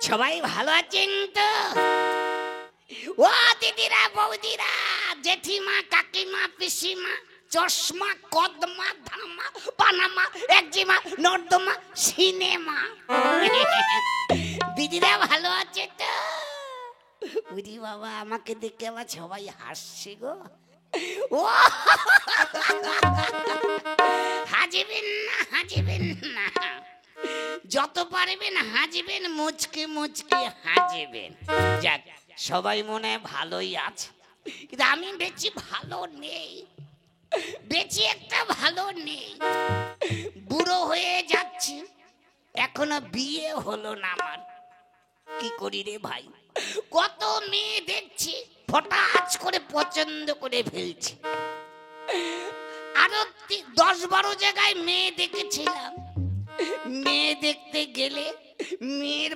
সবাই ভালো আছেন তো? ও দিদিরা, বৌদিরা, জেঠিমা, কাকিমা, পিসিমা, চশমা, কদমা, ধামা, পানামা, একজিমা, নর্দমা, সিনেমা। দিদিরা ভালো আছে তো? উরি বাবা, আমাকে দেখে আবার সবাই হাসছে গো। ও হাজিবেন না, হাজিবেন না, যত পারবেন হাজিবেন, মুচকে মুচকে হাজিবেন। যাক, সবাই মনে হয় ভালোই আছে, কিন্তু আমি বেশি ভালো নেই, বেশি একটা ভালো নেই। বুড়ো হয়ে যাচ্ছি, এখনো বিয়ে হলো না আমার। কি করি রে ভাই, কত মেয়ে দেখছি, ফটাচ করে পছন্দ করে ফেলছি। আরো 10-12 জায়গায় মেয়ে দেখেছিলাম। মেয়ে দেখতে গেলে মেয়ের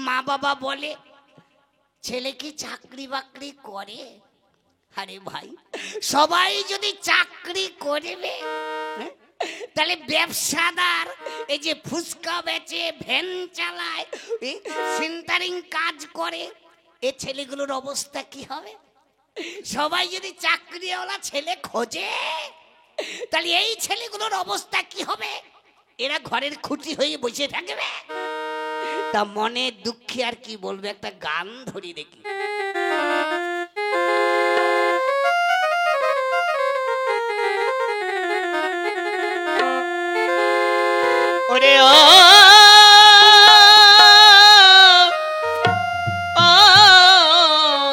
মা বাবা বলে, ছেলে কি চাকরি বাকরি করে? আরে ভাই, সবাই যদি চাকরি করবে, তাহলে ব্যবসাদার এই যে ফুচকা বেচে, ভ্যান চালায়, সেন্টারিং কাজ করে, এ ছেলেগুলোর অবস্থা কি হবে? সবাই যদি চাকরিওয়ালা ছেলে খোঁজে, তাহলে এই ছেলেগুলোর অবস্থা কি হবে? এরা ঘরের খুঁটি হয়ে বসে থাকবে। তা মনে দুঃখে আর কি বলবে, একটা গান ধরি দেখি। ওরে ও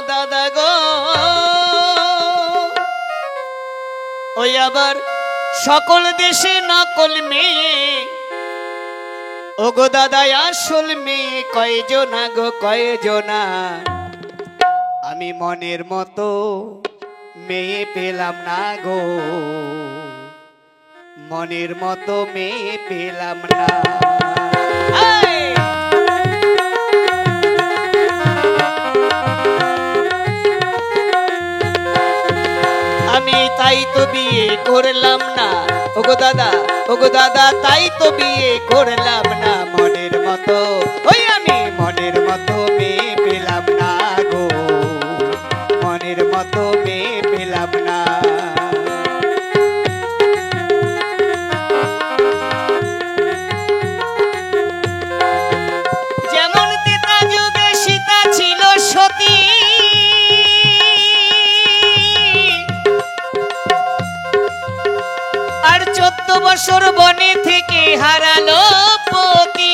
দাদা গো, ওই আবার সকল দেশে নকল মেয়ে, ও গো দাদা আসল মেয়ে কয়জনা গো, কয়জনা? আমি মনের মতো মেয়ে পেলাম না গো, মনের মতো মেয়ে পেলাম না। আমি তাই তো বিয়ে করলাম না, ওগো দাদা, ওগো দাদা, তাই তো বিয়ে করলাম না। মনের মতো, ওই আমি মনের মতো মেয়ে পেলাম না গো, মনের মতো মেয়ে পেলাম না। যেমন ত্রেতা যুগে সীতা ছিল সতী, আর 14 বছর বনে থেকে হারালো পতি।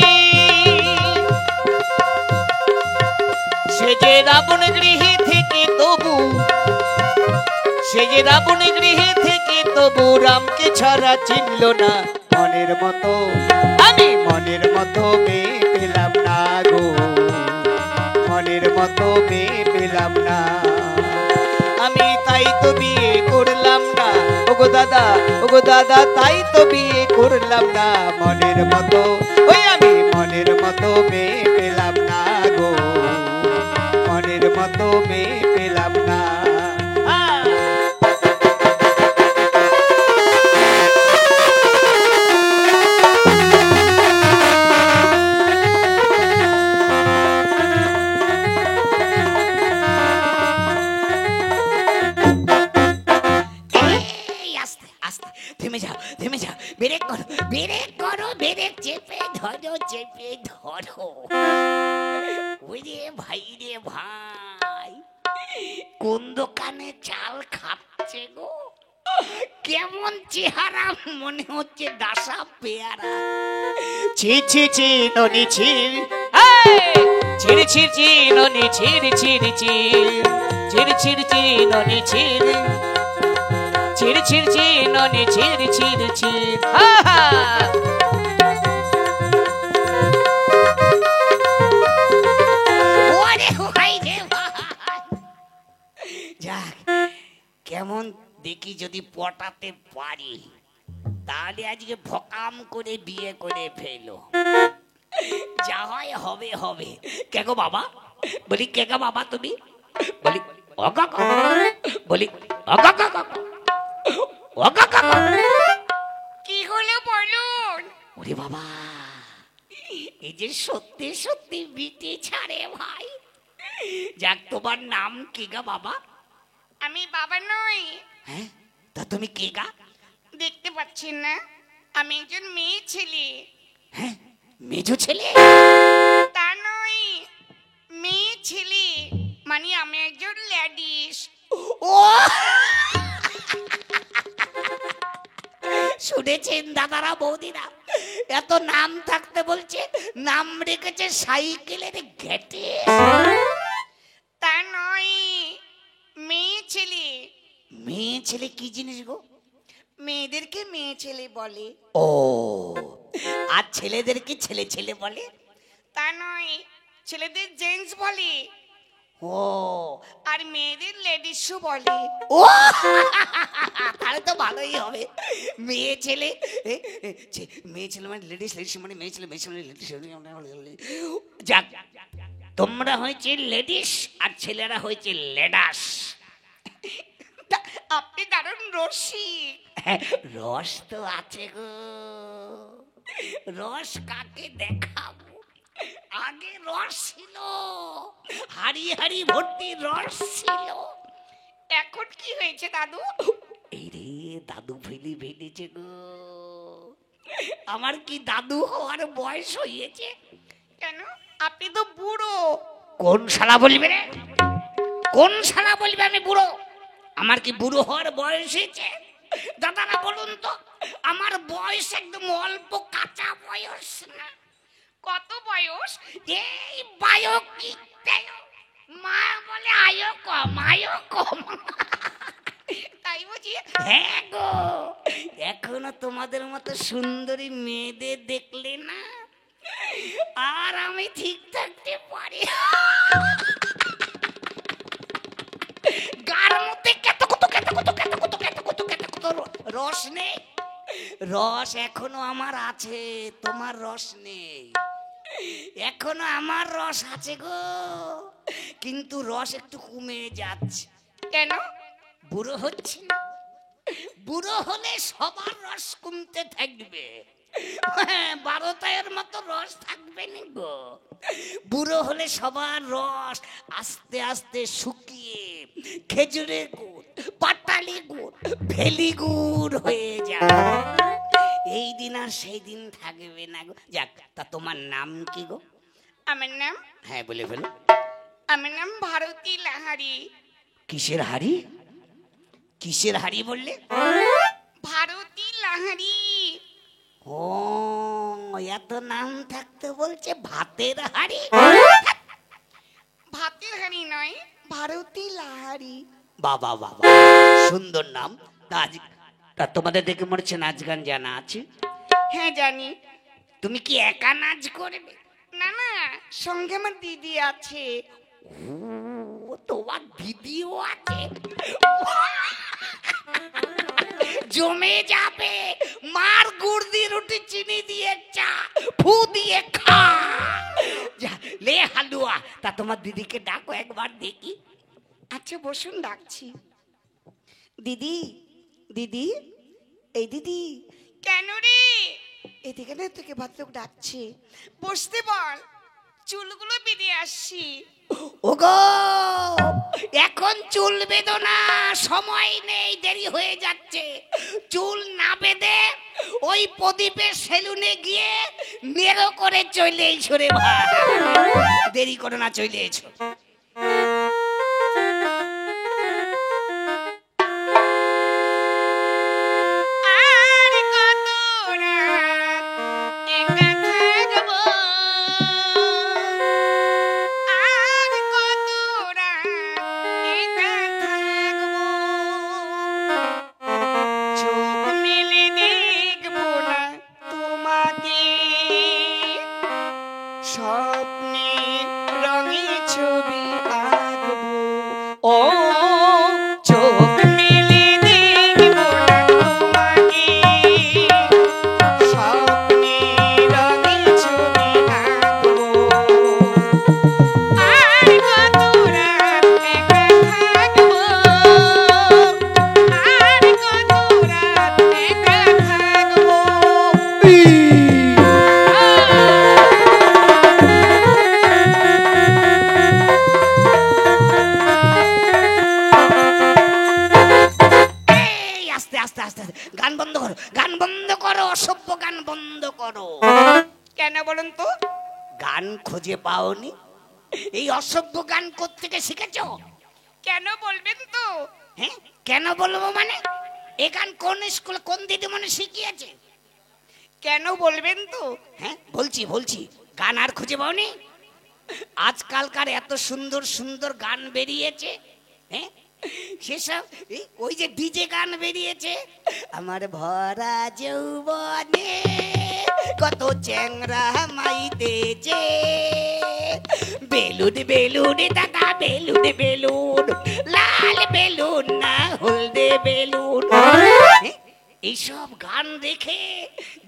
সে যে রাবণ গৃহে থেকে তবু, সে যে রাবণ গৃহে থেকে তবু রামকে ছাড়া চিনল না। মনের মতো, আমি মনের মতো মেয়ে পেলাম না গো, মনের মতো মেয়ে পেলাম না। আমি তাই তো বিয়ে করলাম না, ওগো দাদা, ওগো দাদা, তাই তো বিয়ে করলাম না। মনের মতো, ওই আমি মনের মতো মেয়ে পেলাম না গো, মনের মতো মেয়ে পেলাম না। থেমে যাও, থেমে যাও, ব্রেক করো, ব্রেক করো, ব্রেক চেপে ধরো, চেপে ধরো। ওরে ভাই রে ভাই, কোন দোকানে চাল খাচ্ছে গো? কেমন চেহারা, মনে হচ্ছে দাসা পেয়ারা। ছি ছি ছি ননি ছি, ছিড় ছিড় ছি ননি ছিড় ছিড় ছি, ছিড় ছিড় ছি ননি ছিড়, ছিড় ছিড় ছি ননি ছিড় ছিড় ছি। যাক, কেমন দেখি যদি পটাতে পারি, তাহলে আজকে ভকাম করে বিয়ে করে ফেলো। যা হয় হবে হবে। কে গো বাবা? বলি কে গো বাবা তুমি? বলি ও কাকা, বলি ও কাকা, ও কাকা, কি হলো বলুন? ওরে বাবা, এই যে সত্যি সত্যি বিটি ছাড়ে ভাই। যাক, তোমার নাম কি গা বাবা? আমি বাবা নই। হ্যাঁ, তা তুমি কে গা? দেখতে পাচ্ছেন না, আমি একজন মেয়ে ছেলে। হ্যাঁ, মেজো ছেলে? তা নয়, মেয়ে ছেলে মানে আমি একজন লেডিস। ও, শুনেছেন দাদারা বৌদিরা, এত নাম থাকতে বলছে নাম রেখেছে সাইকেলের ঘেটে। তা নয়, মেয়ে ছেলে। মেয়ে ছেলে কি জিনিস গো? মেয়েদেরকে মেয়ে ছেলে বলে। ও, আর ছেলেদেরকে ছেলে ছেলে বলে? তা নয়, ছেলেদের জেন্টস বলে, ও, আর মেয়েদের লেডিসও বলে। ও, তাহলে তো ভালোই হবে। মেয়ে ছেলে মেয়ে ছেলে মানে লেডিস, লেডিস মানে মেয়ে ছেলে, মেয়ে ছেলে লেডিস। যাক, তোমরা হয়েছে লেডিস আর ছেলেরা হয়েছে লেডাস। আপনি দারুণ রসিক। রস তো আছে গো, রস কাকে দেখাবো? আগে রস ছিল, হাড়ি হাড়ি ভর্তি রস ছিল। এখন কি হয়েছে দাদু? এই রে, দাদু ফেলি ফেলেছে গো। আমার কি দাদু হওয়ার বয়স হয়েছে? কেন, আপনি তো বুড়ো। কোন শালা বলবে রে? কোন শালা বলবে আমি বুড়ো? আমার কি বুড়ো হওয়ার বয়স হয়েছে? দাদারা বলুন তো, আমার বয়স একদম অল্প কাঁচা বয়স না। কত বয়স? এই বায়ক কি মা বলে আয়ো কম, আয়ো কম। তাই বুঝি? হ্যাঁ গো, এখনো তোমাদের মতো সুন্দরী মেয়েদের দেখলে না আর আমি ঠিক থাকতে পারি? গার মধ্যে কেত কত কেত কত কেত কত কেত কত কেত কত রস নেই? রস এখনো আমার আছে, তোমার রস নেই। এখনো আমার রস আছে গো, কিন্তু রস একটু কমে যাচ্ছে। কেন? বুড়ো হচ্ছে না? বুড়ো হলে সবার রস কমতে থাকবে, 12টার মতো রস থাকবে না গো। বুড়ো হলে সবার রস আস্তে আস্তে শুকিয়ে খেজুরের গুড়, পাটালি গুড়, ভেলি গুড় হয়ে যায়। এই দিন আর সেই দিন থাকবে না গো। যাক, তা তোমার নাম কি গো? আমার নাম? হ্যাঁ, বলে ফেলো। আমার নাম ভারতী লাহারি। কিসের হাড়ি? কিসের হাড়ি বললে? ভারতী লাহারি। ও, এত নাম থাকতে বলছে ভাতের হাড়ি? ভাতের হাড়ি নয়, ভারতী লাহারি। বাবা বাবা, সুন্দর নাম। তা তোমাদের দেখে মনে হচ্ছে নাচ গান জানা আছে? হ্যাঁ জানি। তুমি কি একা নাচ করবে? না না, সঙ্গে আমার দিদি আছে। ও, তোমার দিদিও আছে? জমে যাবে। মার গুড় দিয়ে রুটি, চিনি দিয়ে চা, ফু দিয়ে খা। লে হালুয়া। তা তোমার দিদিকে ডাকো একবার দেখি। আচ্ছা বসুন, ডাকছি। দিদি, দিদি, এই দিদি। কেন রে? এদিকে না, তোকে ভদ্রলোক ডাকছে, বসতে বল, চুলগুলো বেঁধে আসছি। ওগো, এখন চুল বেঁধো না, সময় নেই, দেরি হয়ে যাচ্ছে। চুল না বেঁধে ওই প্রদীপের সেলুনে গিয়ে নেড়ো করে চলে এসো রে ভাই। দেরি করো না, চলে এসো। স্বপ্নের রঙে ছবি আঁকবো, ও চোখ মেলে দেখবো না তোমাকে। স্বপ্নের রঙে ছবি আঁকবো, আর কত রাত একা থাকবো, আর কত রাত একা থাকবো। খুঁজে পাওনি? এই অসভ্য গান কোত্থেকে শিখেছো? কেন বলবেন তো? হ্যাঁ, কেন বলবো মানে? এ গান কোন স্কুলে কোন দিদিমণি শিখিয়েছে? কেন বলবেন তো? হ্যাঁ বলছি বলছি, গান আর খুঁজে পাওনি? আজকালকার এত সুন্দর সুন্দর গান বেরিয়েছে, হ্যাঁ সেসব ওই যে ডিজে গান বেরিয়েছে, আমার ভরা যৌবনে কত চ্যাংরা মাইতেছে, বেলুন বেলুন দাদা বেলুন বেলুন, লাল বেলুন না হলদে বেলুন, এইসব গান রেখে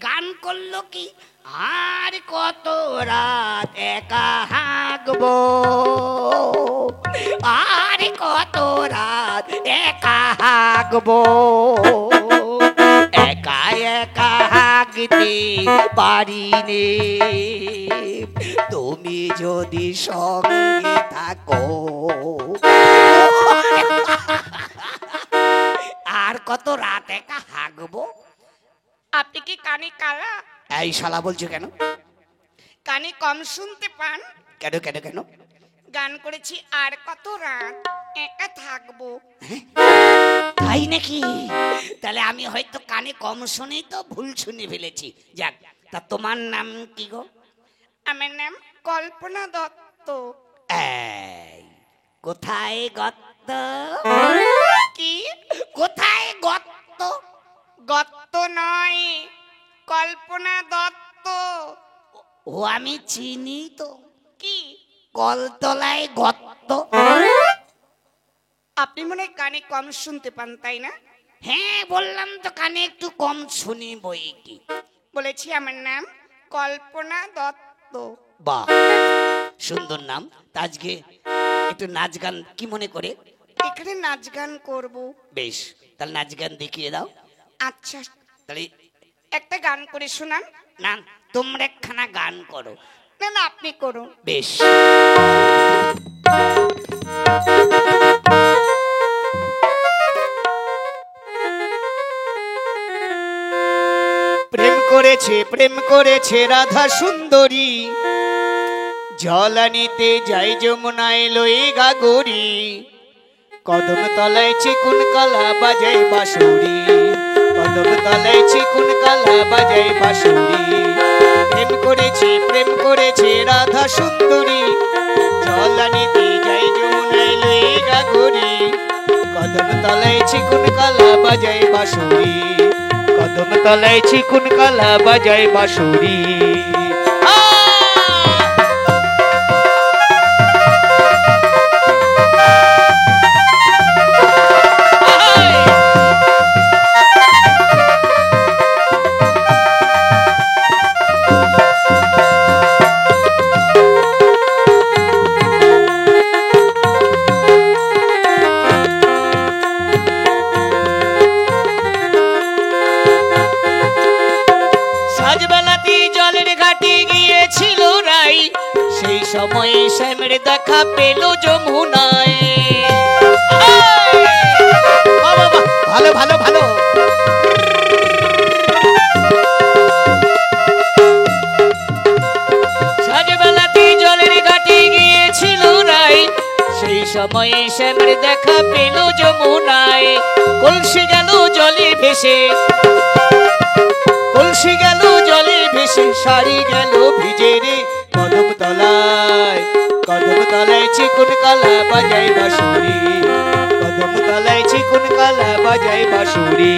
গান করলো কি, আর কত রাত একা হাঁকবো, আর কত রাত একা হাঁকবো, একা একা হাঁকতে পারি নে, তুমি যদি সঙ্গে থাকো, আর কত রাত একা হাঁকবো। আপনি কি কানে কালা? এই শালা বলছো কেন? কানে কম শুনতে পান? কেন কেন কেন? গান করেছি আর কত রাত একা থাকবো। তাই নাকি? তাহলে আমি হয়তো কানে কম শুনেই তো ভুল শুনে ফেলেছি। যাক, তা তোমার নাম কি গো? আমার নাম কল্পনা দত্ত। এই, কোথায় গর্ত? কি? কোথায় গর্ত? গত্ত নয়, কল্পনা দত্ত। ও আমি চিনি তো, কি? কলতলায় গর্ত। আপনি মনে হয় কানে কম শুনতে পান, তাই না? হ্যাঁ বললাম তো কানে একটু কম শুনি বই কি। বলেছি আমার নাম কল্পনা দত্ত। বাহ, সুন্দর নাম। তা আজকে একটু নাচ গান কি মনে করে? এখানে নাচ গান করব। বেশ, তাহলে নাচ গান দেখিয়ে দাও। আচ্ছা, তাহলে একটা গান করে শোনান। না, তোমরা একখানা গান করো। না না, আপনি করুন। বেশ। প্রেম করেছে রাধা সুন্দরী, জলানিতে যাই যমুনায় লয়ে গাগরি, কদম তলায় চিকুন কালা বাজায় বাঁশুরি, কদম তলায় চিকুন কালা বাজায় বাঁশুরি, প্রেম করেছে রাধা সুন্দরী, জলানিতে যাই যমুনায় লয়ে গাগরি, কদম তলায় চিকুন কালা বাজায় বাঁশুরি, কদম তলায় চিকুন কালা বাজায় বাঁশুরি। সময়ে শ্যামের দেখা পেল যমুনায়। ভালো ভালো ভালো। সাজবেলাতে জলের ঘাটে গিয়েছিল রাই, সেই সময়ে শ্যামের দেখা পেল যমুনায়। কলসি গেল জলে ভেসে, কলসি গেল জলে ভেসে, শাড়ি গেল ভিজে রে, কদম তলায় চিকুন কালা বাজায় বাঁশুরি, কদম তলায় চিকুন কালা বাজায় বাঁশুরি।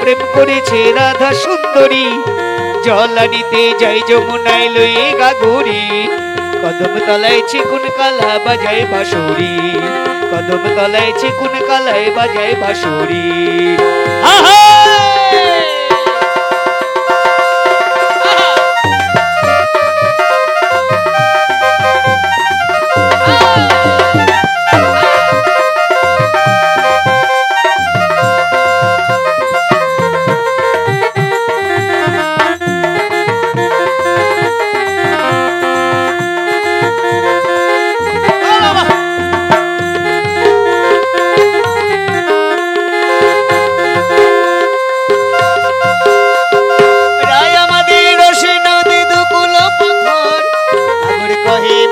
প্রেম করেছে রাধা সুন্দরী, জলানিতে যাই যমুনায় লয়ে গাগরি, কদম তলায় চিকুন কালা বাজায় বাঁশুরি, কদম তলায় চিকুন কালায় বাজায় বাঁশুরি। আহা!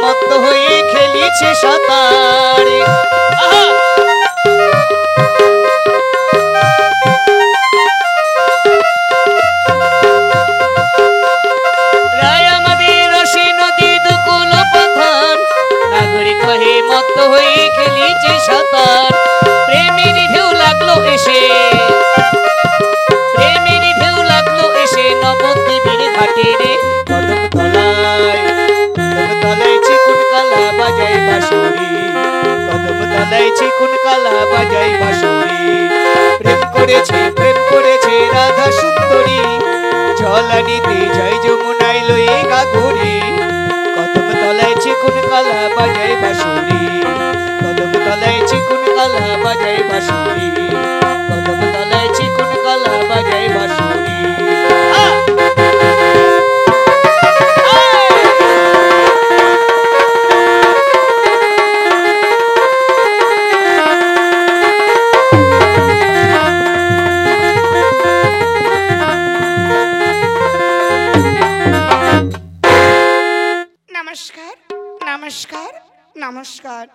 মত্ত হয়ে খেলিছে সাঁতার। আহা! রায় আমাদের রসে নদী দুকুল পাথান, নাগরিক হয়ে মত্ত হয়ে খেলিছে সাঁতার। প্রেমের ঢেউ লাগলো এসে, প্রেমের ঢেউ লাগলো এসে নবদ্বীপের ঘাটে রে। কদম তলায়, কদম তলায় চিকুন কালা বাজাই বাঁশুরি, কদম তলায় চিকুন কালা বাজাই বাঁশুরি। প্রেম করেছে রাধা সুন্দরী, জলানিতে জয় যমুনায় লয়ে গাগরি। কদম তলায় চিকুন কালা বাজাই বাঁশুরি, কদম তলায় চিকুন কালা বাজাই বাঁশুরি, কদম তলায় চিকুন কালা বাজাই বাঁশুরি। নমস্কার, নমস্কার, নমস্কার।